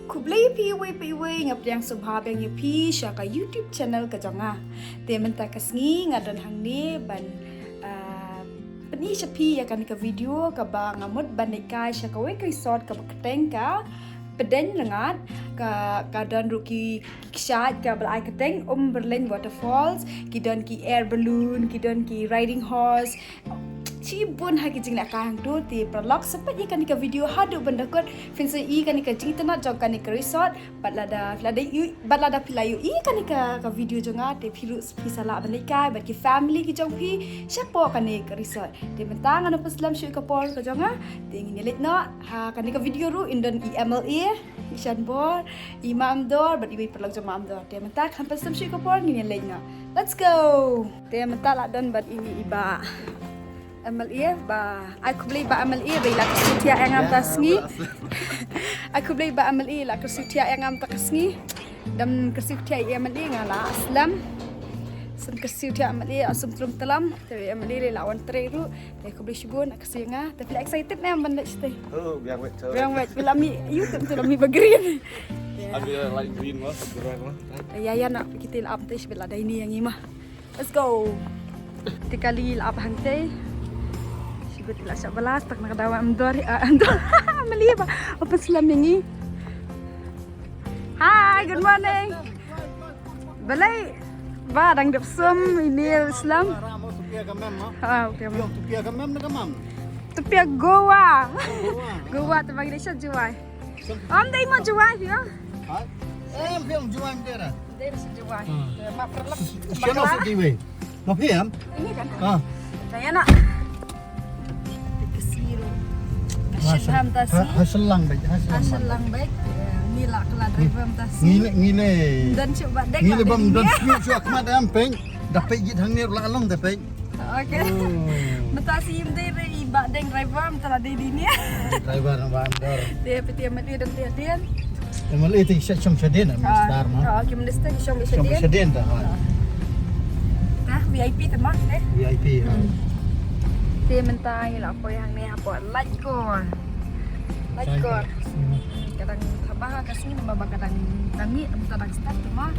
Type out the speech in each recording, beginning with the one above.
kublai piwe ngap yang subha beng pi syaka YouTube channel ka jonga te menta kasngi ngadan hangni ban pani shapi ya kan ka video ka ba ngamut banekai syaka we resort ka bakateng ka pedeng lengat ka dan ruki kishat ka balai kateng Berlin waterfalls kidan ki air balloon kidan ki riding horse Cibun hagi jing nak kahang tu ti prolog sempat ikan ka video hadu benda kot finsa ikan ka jing tanah jong kan ka resort batlada pilayu ikan ka video jonga te philu pisala banikai bat ki family ki jong pi syapo kan ka resort te mentang anu paslam syu ka por ka jonga te ngin lit no ha kan ka video ru indon EMLA Ishan bor imam dor bat iwi prolog jong mam dor te mentang kan paslam syu ka por ngin lit no let's go te mentang la don bat ini iba MLA ba aku beli ba MLA bila kesutia yang am tasngi aku beli ba MLA la kesutia yang am tasngi dan kesutia MLA ngala aslam sem kesutia MLA asum trum telam tapi MLA lawan treru aku beli shibun aku singa tapi excited na benda stay oh biang wet bila mi YouTube tu mi bagrin ada light green mah ya nak kita la update bila ada ini yang imah let's go tikali la hangte Bila siya balas, tak nakadawa amdor mali ba? Apa sila mingi? Hi, good morning. Balay, ba dang dapsum email Islam. Okay. Tupia kamem na kamam. Tupia Goa. Goa tabagi siya juway. Day mo juway, yo. Ha? Film juway dera. Day sa juway. Mapralap. Siya no sa TV. No film? Ini kan. Kaya na. Haselang baik. Haselang baik. Ngila kala driver tasi. Ngile. Dan coba dek. Ngile bam dan suak mat ampeng. Dapat git hang ni lalong dapat. Okey. Matasi imde re iba deng driver mentala de dini. Driver bandar. Dia peti amati dan dia. Emal itu siap som sedena minister mah. Okey minister som Som sedena. sedena dah. Nah, VIP temak eh. VIP. Dia mentang ila apa yang ni apa like kor. Kadang tabah ka sini baba kadang tangi mentang start tu mah.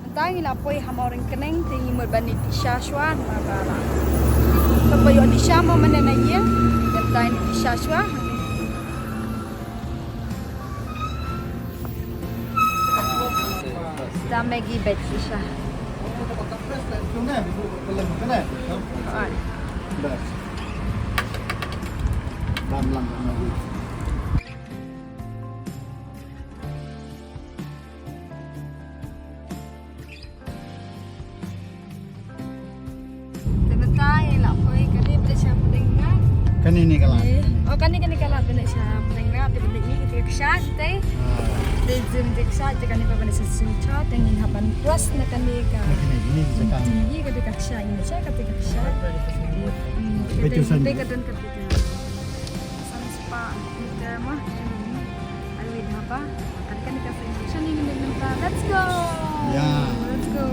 Mentang ila apa yang orang keneng tinggi merbani di Syashwan magala. Sampai yo di Syama mana ya? Time di Syashwa. Dah megi bet Syah. Kan ini kalah. Oh kan ini kalah benar siya. Tengah di benda ini kita kesat teh. Di zoom di kesat jika ni benar sesuatu tengin haban plus nak kan dia. Ini sekarang. Tinggi ketika kesat ini saya ketika kesat. Betul san. Ketika dan ketika. San spa kita mah. Alwin apa? Kan kita presentation ini minta. Let's go. Ya. Let's go.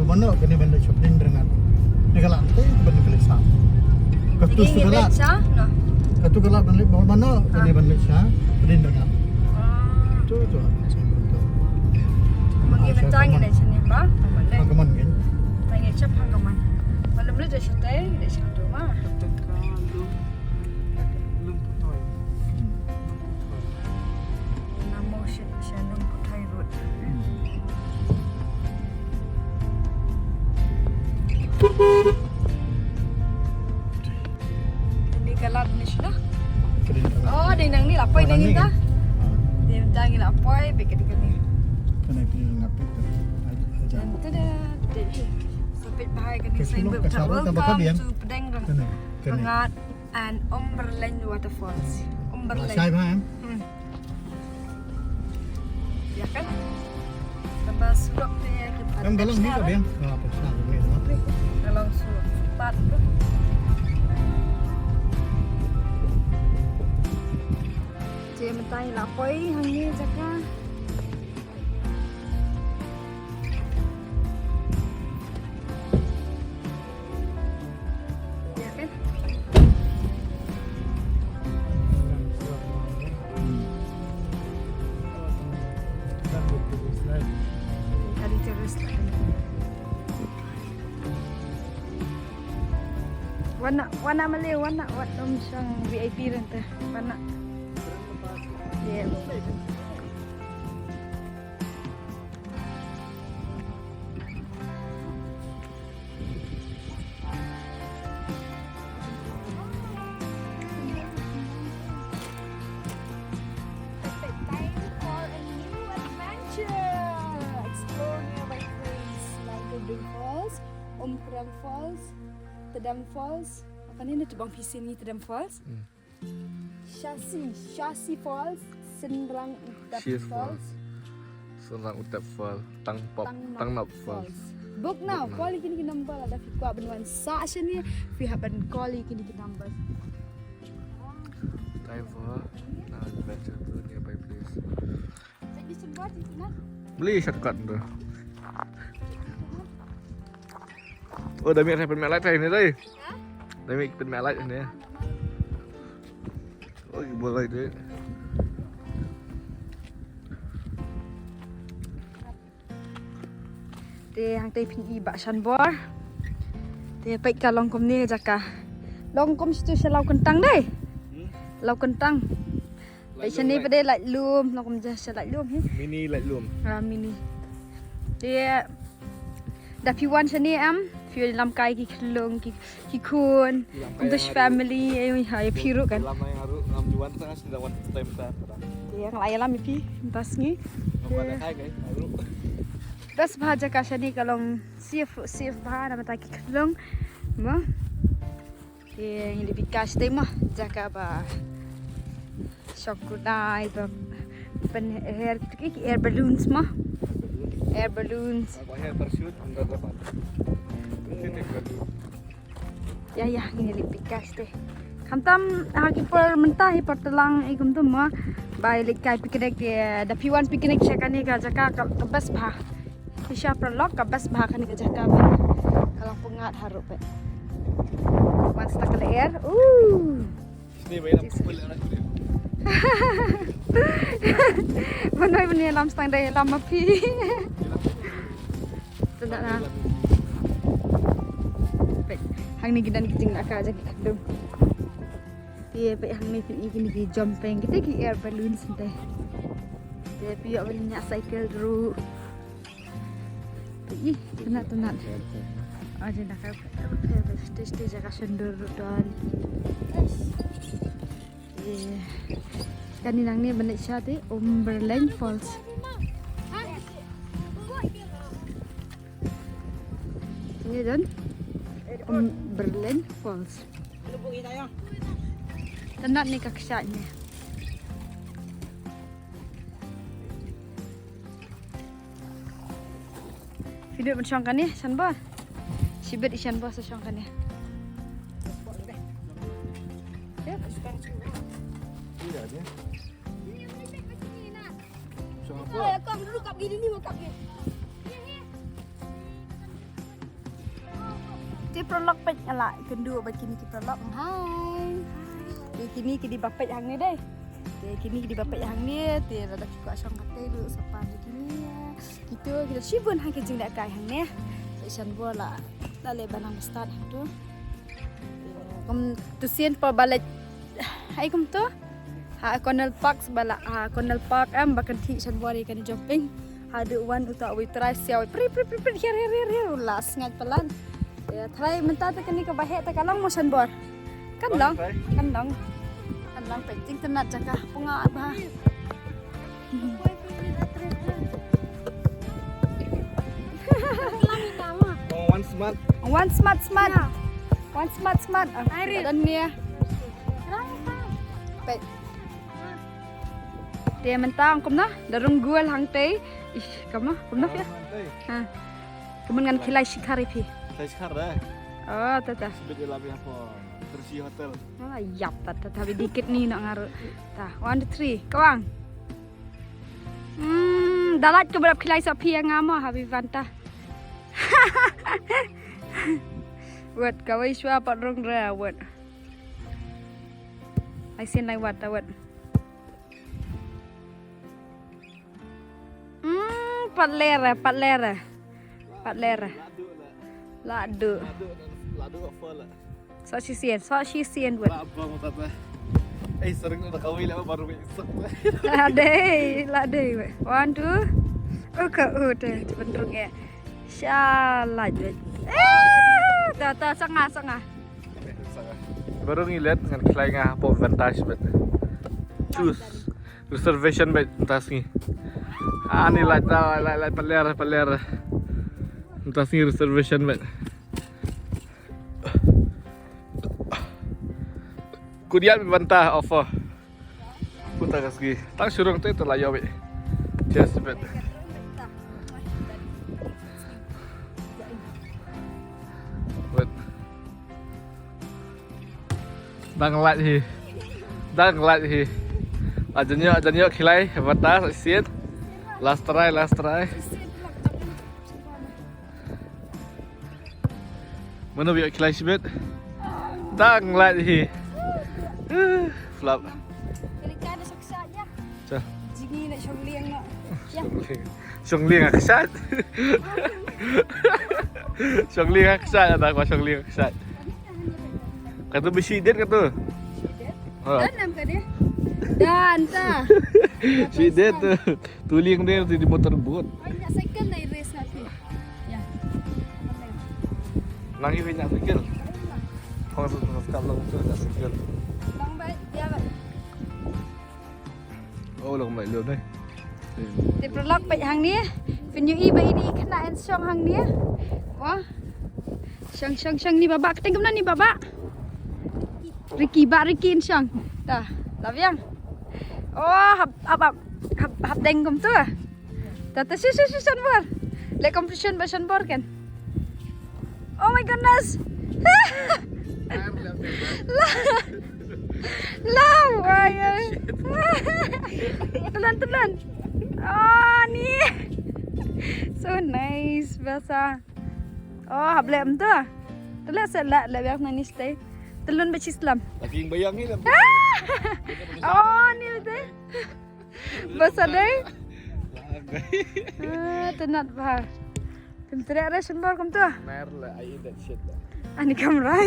Mana kena benda shopping dengan negala ante benda kelesa. Katus tu kelak. Katus kelak benda mana kena benda sah benda dengan. Tu. Magi mentang ini sini ba? Hanggaman kan? Tanya cep hanggaman. Malam ni dah stay, dah satu mah. Namo Shannon Putai Road. Ini kalat ni sudah. Oh, dia nang ni lapoi nang kita. Dia nang ni lapoi begitu ni. Kena pilih ngapit. Aja. Itu dah. Sampai bahaya kan saya Kesulung bercakap kasar, tambah welcome kalian. to Pedang Kena. Rengat and Berlin waterfalls. Berlin. Saya faham. Ya kan? Em galang ni ka ben. Apa sa ni no? Galang supat. Chị mình tay là quấy hàng như chắc ra. Dạ cái. Tadi terus lah. Warna Malay, warna siyang VIP rin to. Warna. Yeah. Tedam Falls, Tedam Falls. Kanina tubang PC ni Tedam Falls. Shasi Falls, Senrang Utap Falls. Senrang Utap Falls, Tangnap Falls. Book now, call kini number ada fi kwa benwan sa ni fi haban call kini number. Time for an adventure to a nearby place. Jadi sempat itu nak. Beli shortcut tu. Oh, dah ambil pen light ni dah. Dah ambil pen light ni. Oh, boleh dia. Dia hang tei pin i bak shan bor. Dia pai ka longkom ni jaka. Longkom situ lau kentang deh. Lau kentang. Pai shan ni pada light lum, longkom jah light lum he. Mini light loom. Mini. Dia dah piwan shan ni Fi lam kai ki kelung ki kun. Untuk family ai hai piru kan. Lama yang haru ngam juan sangat sudah one time tak. Dia ngalai lam pi tas ni. Pada kai guys, haru. Das bahaja kasani kalong sif bahan nama taki kelung. Mah. Dia yang lebih kas tema jaka ba. Shokulai ba pen air balloons mah. Air balloons. Aku hair parachute under dapat. Ya ini lebih kas deh. Kamtam hagi per mentah per telang igum tu mah. Balik kai piknik dia. Da piwan piknik syakani ka jaka ka bas bah. Isya prolog ka bas bah kan ka jaka ba. Kalau pengat harup pe. Once tak ke air. Sini bayar pukul anak dia. Manoi bani lam stang dai lam api. Tidak lah. Hang ni gidan kijing nak aja kadum. Dia pe hang ni pin iki ni jumping kita ki air balloon santai. Dia piok banyak cycle dulu. Ih, tenat. Aja nak stage jaga sendur dan. Kan nang ni balik syate Umberland Falls. Ini dan Umberland Falls. Tenat ni kaksanya. Video bersongkan ni, sanbar. Sibet isan bos songkan ni. Ya, Iya dia. Oh, kau duduk kat begini ni, kau begini. Ti prolog pet ala kendu bakini ki prolog. Hai. Di kini ki di bapet hang ni deh. Di kini ki di bapet hang ni, ti ada ki kuat song kate lu sapan di kini ya. Kita sibun hang kejeng dak kai hang ni. Isan bola. Dale banang start hang tu. Kom tu sien pa balik. Hai kom tu. Ha Cornell Park sebala ha Cornell Park bakan thi san bori kan jumping. Ada wan utak we try siaw. Pri here las ngat pelan. Ya, try mentah tak ni ke bahek tak kalang mo sanbor. Kan lang penting tenat jaka punga bah. One smart. Dan ni. Pet. Dia mentang kom na, darung gual hang tei. Ih, kom na ya. Ha. Kemudian kilai shikari pi. Saya sekarang dah. Oh, tata. Sebut dia lebih apa? Tersi hotel. Oh, yap tata tapi dikit nih nak ngaruh. Tah, 1 2 3. Kawang. Dalat ke berap kilai sapi yang ngama habis bantah. Wet kawai shua pat rong ra wet. Ai sin lai wat wet. Pat lera. Ladu. Ladu apa lah? So she sien wet. Abang tata. Sering udah kawin lah baru besok. Lade wet. 1 2. Oke, udah cepet ya. Syalah wet. Tata sengah. Baru ngeliat dengan kilai ngah apa vantage bet. Choose reservation bet entas ni. Ni light paler. Entas ni reservation bet. Kudian bantah offer. Putar kasih. Tang surung tu itu layo bet. Just bet. Bet. Đang lạnh thì dần nhựa khilai vata sẽ xiết last try mana biar khilai sibet đang lạnh thì flop Delikada saksanya. Cah. Jingi nak syongliang nak. Syongling aksat Syongling aksat ada apa syongling aksat kata besi dia kata Dan nam ke dia? Dan ta. si dia tu tuling dia di motor boat Ay nak cycle na i-race natin. Ya. nangi banyak sikil kalau sekarang tu nak sikil Lang baik dia. oh long mai leo đây Di prolog baik hang ni. Penyui baik ini kena en syong hang ni. Wah. Syong ni babak. Tengok mana ni babak? Ricky in syong. Dah. Love yang. Oh, hab dengkum tu. Tata si bor. Le competition version bor kan. Oh my goodness. Lah, Telan. Oh, ni. So nice bahasa. Oh, hablem tu. Telah selak lebih nani stay. Telun baca Islam. lagi yang bayang ni Oh, ni betul. Bahasa deh. Tenat bah. Tentera ada sembal kum tu. mer lah I eat that shit Ani kamera.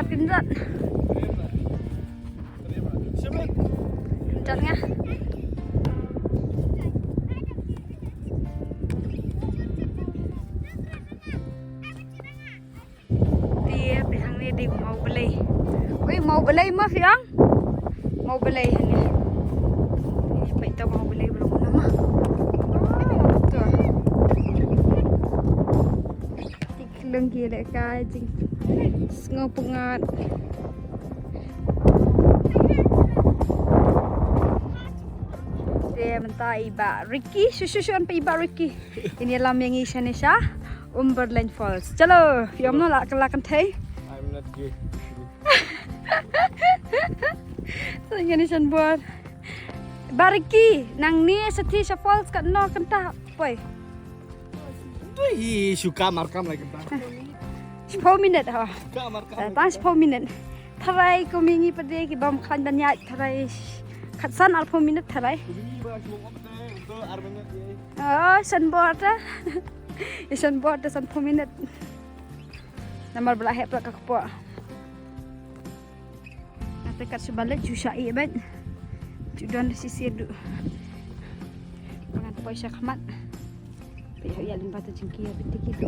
Kejat. Kejatnya. Dia behang ni di mau beli. Wei mau beli mah Fiang? Mau beli ni. Ini apa itu mau beli belum nama? Tuh. Tikleng gila kai jing. Ngopungat. Dia mentah iba Ricky, susuan pe iba Ricky. Ini lam yang isan Syah, Umberland Falls. Chalo, yom no la kelakan thai. I'm not gay So ini san buat. Bariki, nang ni seti sa falls kat no kentah poi. tu suka markam lagi tak 10 minit ha. suka markam Tang 10 minit. Tharai ko mingi pade ki bam khan dan ya tharai. Khatsan 10 minit tharai. ini bahas untuk armenya Oh, san buat ah. Isan buat san 10 minit. Namar belah hep ka kepo. Nanti kat sebalik jusai bet. Judan sisi du. Pangan poisa khamat. Pe ya limpa tu jengki ya betik itu.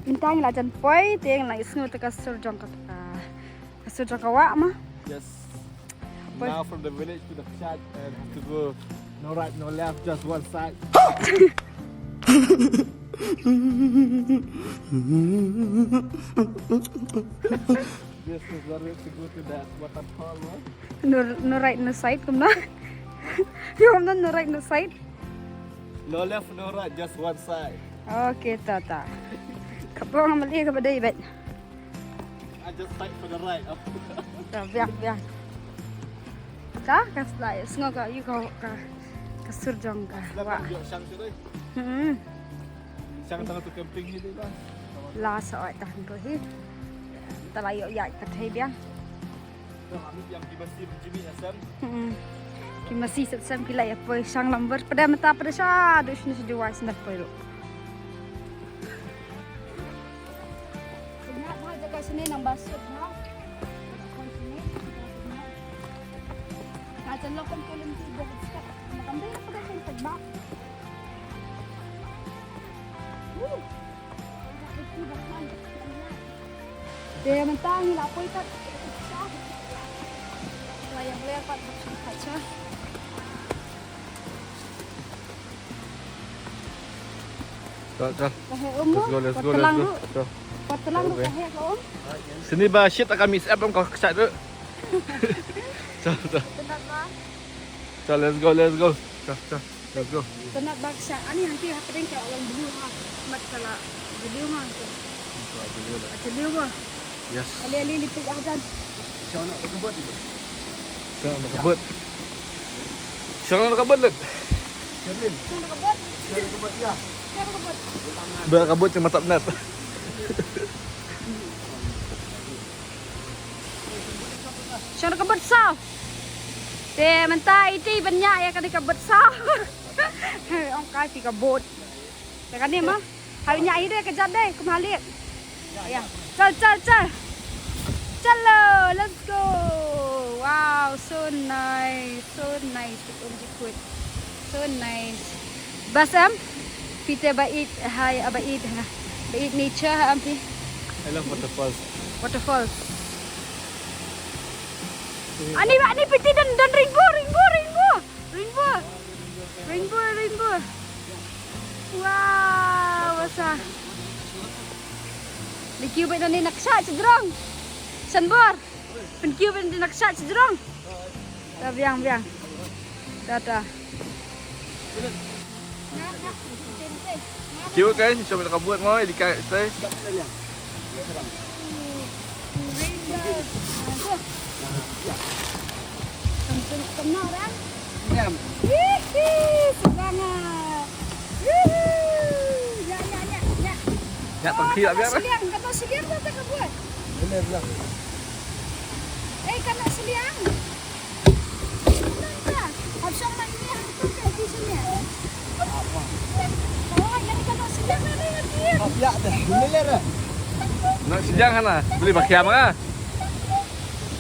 Minta tang la jan poi teng la isngu te kasur jong ka kasur jong ka wa ma. Yes. Apa? Now from the village to the church and have to go no right, no left, just one side. This is the way to go to that waterfall. No right no side kum na. Yo no right no side. No left, no right, just one side. Okay ta. Kapong mali ka ba dai bet. I just fight for the right. Ta biang. Ta kas la isngu ka yu ka kasur jong ka wa. Yuk, sang tu deh. Sang tengah tu camping ni deh. La sa oi ta ko hi. Ta la yo ya ka thei biang. Kami yang di masjid Jimmy Hasan. Ki masih set pila ya poi sang lamber pada mata pada sa dus ni sejuai sendak poi lo. Banyak mah jaga sini nang basut no. Nah, jangan lakukan kulim tu buat step. Makan dia pada sen terbak. Dia mentang ni lah poi kat. Layang lepat kaca. Jom. Let's go. Pot telang lu kahek lo. Sini bah shit akan miss app kau kecat tu. Jom. Tenat ba? Jom, let's go. Jom. Let's go. Tenat baksa. Ani nanti hapeng ke orang dulu ha. Mat kala dulu ha. Dulu ba? Yes. Ali lipik adan. Siapa nak kebut? Siapa nak kebut lek? Sana kebot. Ya. Sana kebot. Berkebut cuma tak benar. Sana kebot sao? Te mentai ti banyak ya kan kebot sao. Ông kai pi kebot. Te kan ni mah. Hai nya ide kejap deh kembali. Ya. Chal. Chalo, let's go. Wow, so nice. So nice. Basam, kita bait hai abait ha. Bait nature ha ampi. I love Waterfalls. Ani piti dan rainbow. Wow, basa. Dikiu bait ni naksa cedrong. Sanbor. Penkiu bait ni naksa cedrong. Ta biang. Ta. Kêu cái cho mình kebut ngoi di kai stay. Kenal kan? Ya. Semangat. Ya. Ya tengki tak biar. Kata seliang tu tak buat. Benar bilang. Kena seliang. Kenapa? Habis nak ni tu di sini. Oh, yang kata seliang ada nanti. Ya dah. Benar. Nak sejang kan lah. Beli bakiam ah.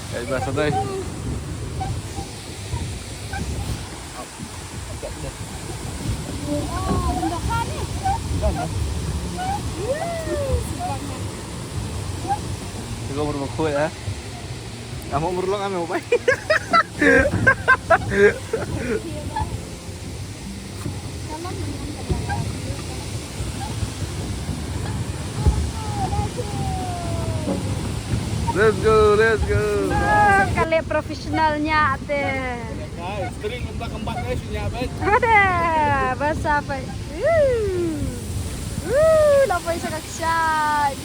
Kayak biasa deh. Oh, benda kan ni. Kau mau kue ya? Kamu berulung kami mau baik. Let's go. Kali profesionalnya ate. Sering kembang guys punya bet. Ada bahasa apa? Lapa isa kaksyan.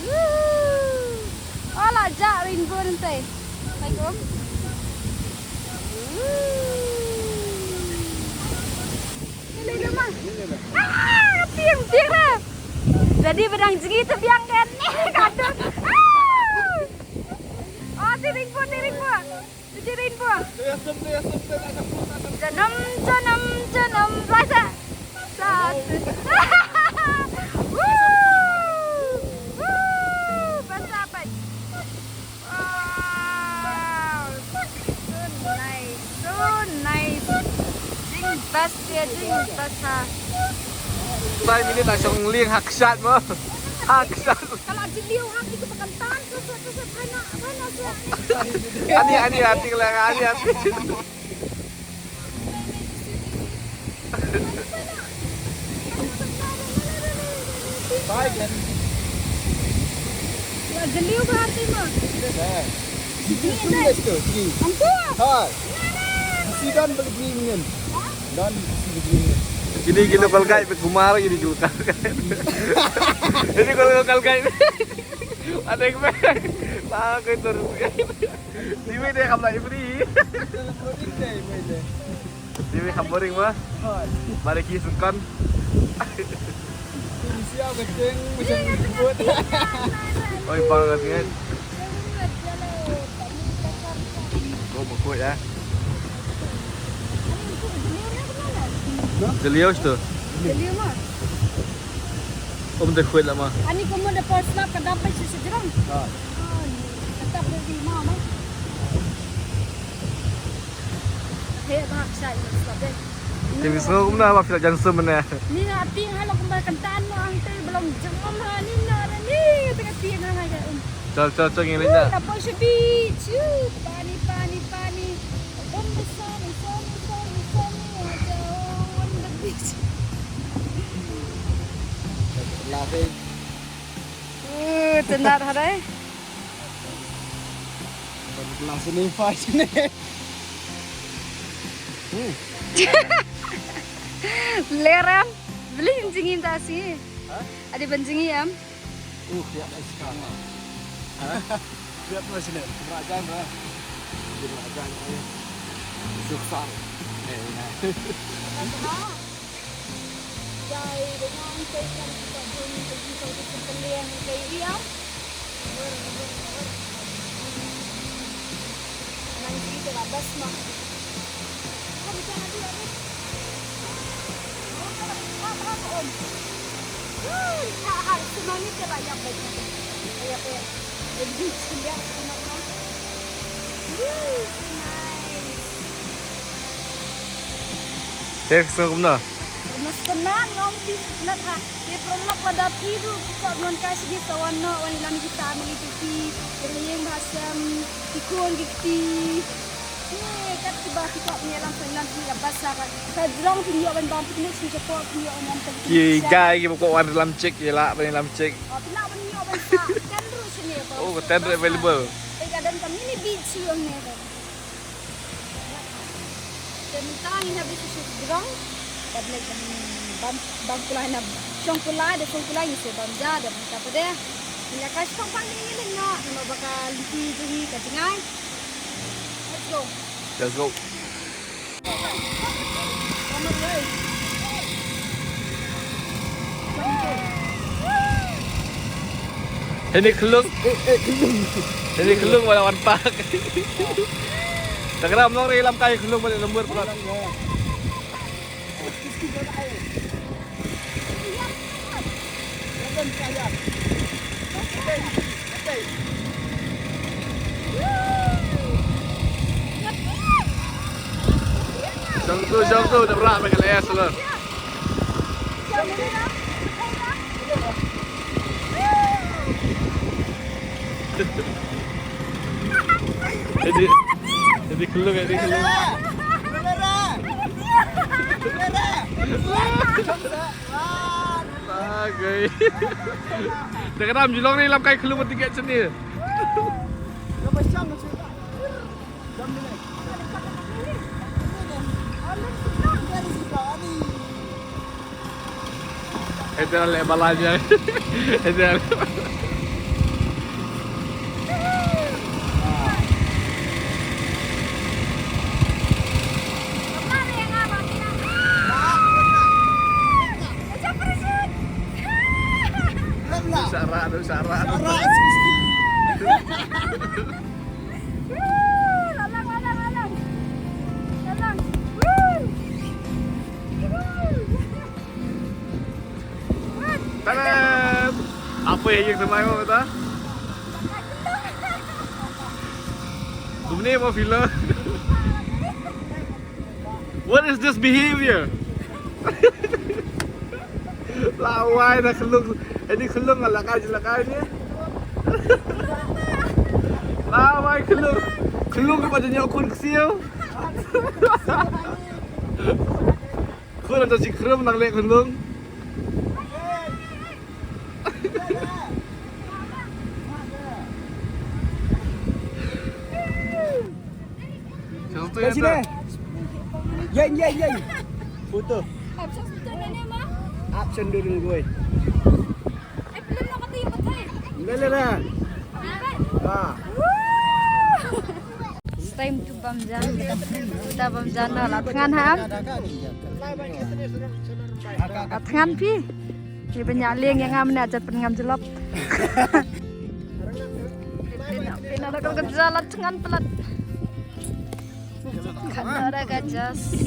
Wala ja rainbow nanti. Assalamualaikum. Ini lemah. Tiang lah. Jadi bedang jengi tu biang kan. Kadang. Oh, si rainbow. Jadi rainbow. Janam. Rasa. Satu. Bahasa apa? Wow. So nice. Jing bahasa. Tay minit nak siyang liang hakshat mo. Aksan. Kalau jeliu hak itu pakai tan terus mana Ani hati lah, ani hati. Baik kan? Ya jeliu berarti mah. Sudah tu, sini. Ampun. Hai. Sidan begini. Dan begini. Ini kita kalkai kumar ini juga. Ini kalau kalkai. Ada yang baik. Pakai terus. Ini dia kamera free. Ini kamboring mah. Mari kita sunkan. Siap kencing macam buat. Oi banget ni. Kau buku ya. Jelius tu. Jeliu mah. Om dah kuat lama. Ani kamu ada first lap ke dapat sejerang. Ha. Tetap dari mama. Hei, tak saya sebab Jadi semua aku nak apa jangan mana. ni nanti kalau kembali kentaan mo ang tayo belum jengom ha ni na ni tengah tiang na nga Col ini je. Tapos sa beach. Pani. On the sun. On the beach. Laughing. Tenar harai. Kelas ini fight ni. Leram. Beli jingin tak sih? Ada benjingi am? Ya sekarang. Lihat macam ni. Kerajaan lah. Kerajaan ni. Sukses. Jai dengan tekan kita pun pergi ke pembelian kayak diam. Nanti kita labas mah. Kau bisa nanti lagi. Om. Hal semuanya cepat yang baik. Kayak lebih sedia semua. Cek semua. Mas tenang ngom di nak ha. Dia pernah pada tidur kok non kasih di tawana wani kita ambil itu di yang bahasa ikon gitu. Ni kat tiba kita punya langsung nanti bahasa kan. Saya bilang video ban bam piknik sih cepat video on tadi. Ki guy ki pokok warna dalam cek je lah, dalam cek. Oh, pina ban video ban sa. Kan terus ni. Oh, tender available. Dan kami ni beach yang ni. Dan tangin habis itu gerang. Tablet bam pula na. Song pula ni se bam ja dan apa dia. Ni kas pang ni nak. Mau bakal di sini ketingai. Let's go. Ini kelung. Ini kelung wala wanpak. Tak kira menong ri lam kai kelung balik lembur pula. Jom tu dah berat pakai les lah. Jadi kelung. Bagai. Tak kira menjulong ni lam kai kelung bertiga sini. Itu oleh balanya. Itu. Syarat. Lalang. Tadam! Apa yang termain kau kata? Bumni apa fila? What is this behavior? Lawai dah kelung. Ini kelung lah lakai ni. Lawai kelung. Kelung kepada nyokun kecil. Kun ada si krum nang lek kelung. Contoh Sini. Yay. Foto. Absah betul ni mah. Action dulu gue. Belum nak kata yang betul. Lele. Ah. It's time to Bamjan. Kita Bamjan lah. Tangan ham. Tangan pi. Ni banyak leng yang ngam ni ajat pengam jelop. Pina ada kalau jalan tangan pelat. Kanara gajas.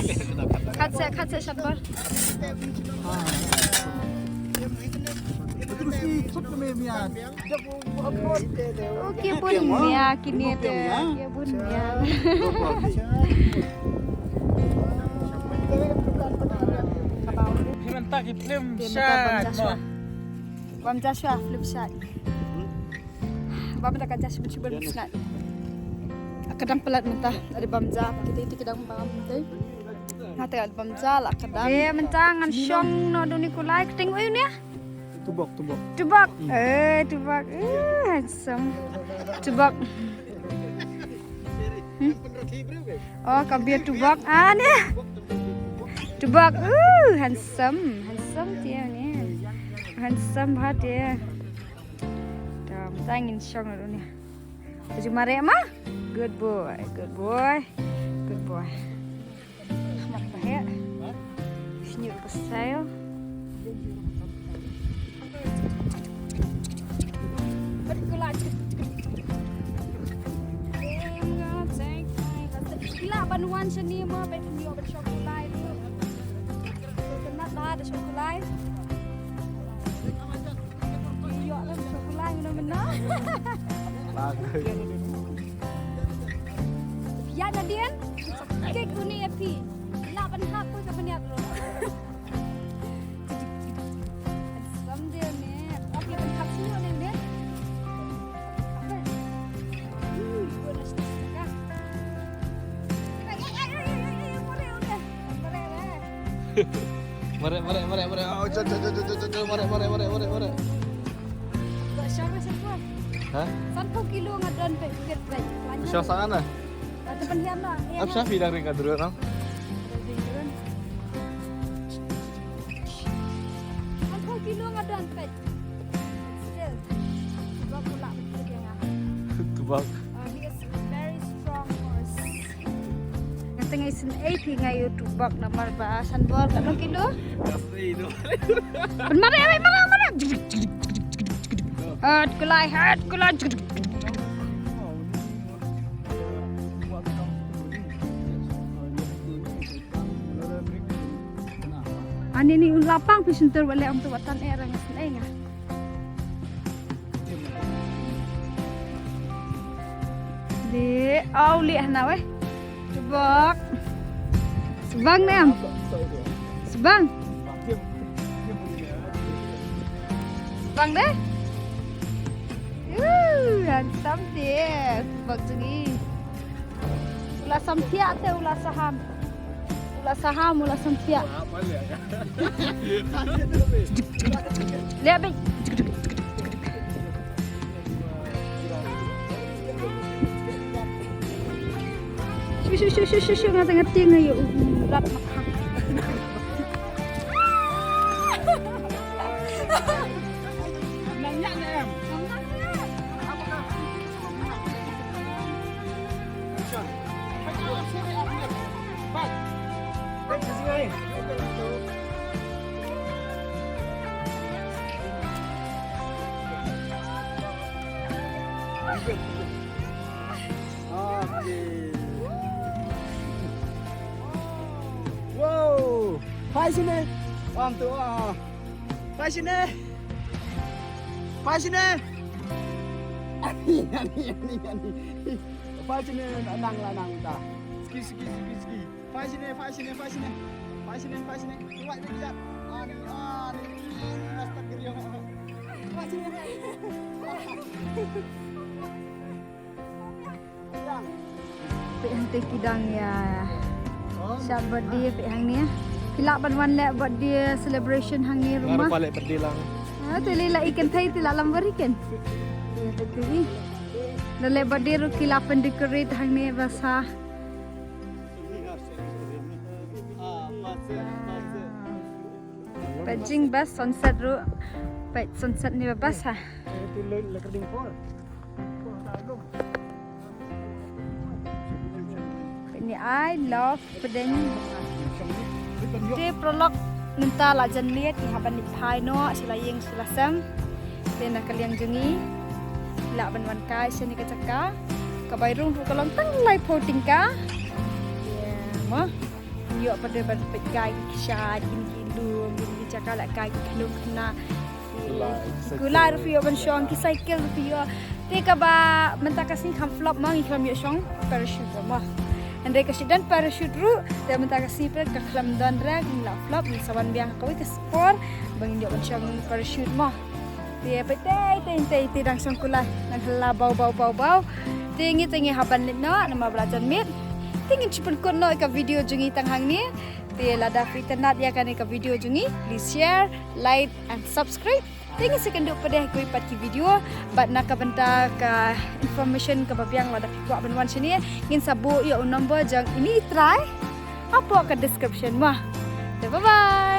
Katse syabar. Terus ni cepat kami mian. Okey pun ya kini ada. Ya pun ya. Himantak film Bam Joshua flip shot. Bam tak Joshua cuba bisnat. Kadang pelat mentah ada bamja kita itu kadang bam tu. Nanti ada bamja lah kadang. Mentangan syong no do Nikolai keting uyu ni. Tubok. Tubak. Tubak. Handsome. Tubak. Oh, kabir tubak. Ni. Tubak. Handsome. Handsome dia ni. Handsome banget dia. Dah, mentangin syong no do ni. Baju mare mah. Good boy. Mak bahaya. Senyum pasal. Gila banuan seni mah baik punya bersyokulai tu. Kena dah ada syokulai. Yo lah syokulai benar-benar. Ya Nadian, kek uni api. Nak benhak pun ke beniat lo. Sam dia ni, api benhak semua ni ni. Boleh setengah. Mare. Oh, mare. Tak siapa siapa. Hah? 1 kilo ngadon pe pikir baik. Siapa sangat lah? Ada pendiam lah. Apa Syafi dah ring kadru orang? Kilo ngadon pe. Still. Sebab pula betul dia ngah. Tubak. He is very strong horse. Yang tengah isin 80 ngayu tubak nomor bahasan bol kan kilo. Mana. Kulai. Ani ni lapang pisunter wala am tuwatan erang senai nga. Di auli hna we. Tubak. Sebang ni am. Sebang deh. Hantam dia. Tubak jengi. Ulah sampia te ulah saham. Ulah sampia. Lihat baik. Shoo ngerti ngayu rat makan. Nanya ni em. Wow, Pai sini. Orang tua. Pai sini. Pai sini lanang dah. Ski. Pai sini. Buat dia lihat. Yang kidang ya. Siap birthday hang ni. Kilak ban lek buat dia celebration hang ni rumah. Ngaruh balik berdilang. Tu lila ikan thai tilak lambar ikan. Ya betul ni. Lele birthday ru kilapan decorate hang ni basa. Pajing bas sunset ru. Baik sunset ni bas ha. Ini I love pedang. Dia prolog minta lah jan liat ni haban ni thai no sila yeng sila sam. Dia nak kaliang jungi. La ban wan kai sini ka caka. Ka bairung ru kalong tang lai voting ka. Ya, mo. Yo pada ban pegai kisah din kilu ni caka la kai kilu kena. Gula rupio ban syong ki cycle rupio. Te ka ba menta kasih kam flop mang ikam yo syong parachute mo. Andai kasi dan parachute ru dia menta kasih per ka klam dan drag la flop ni sawan biang kawi ke sport bang yo ban syong parachute mo. Dia petai tai dang syong kula nang hela bau. Tingi haban no nama belajar mit. Tingin cipen kon no ka video jungi tanghang ni. Dia lada fitanat ya kan ka video jungi. Please share, like and subscribe. Tingin sekenduk pada kui pat ki video bat nak ka benta ka information ka babiang lada ku benwan sini ngin sabu ya number jang ini try apa ka description mah. Bye bye.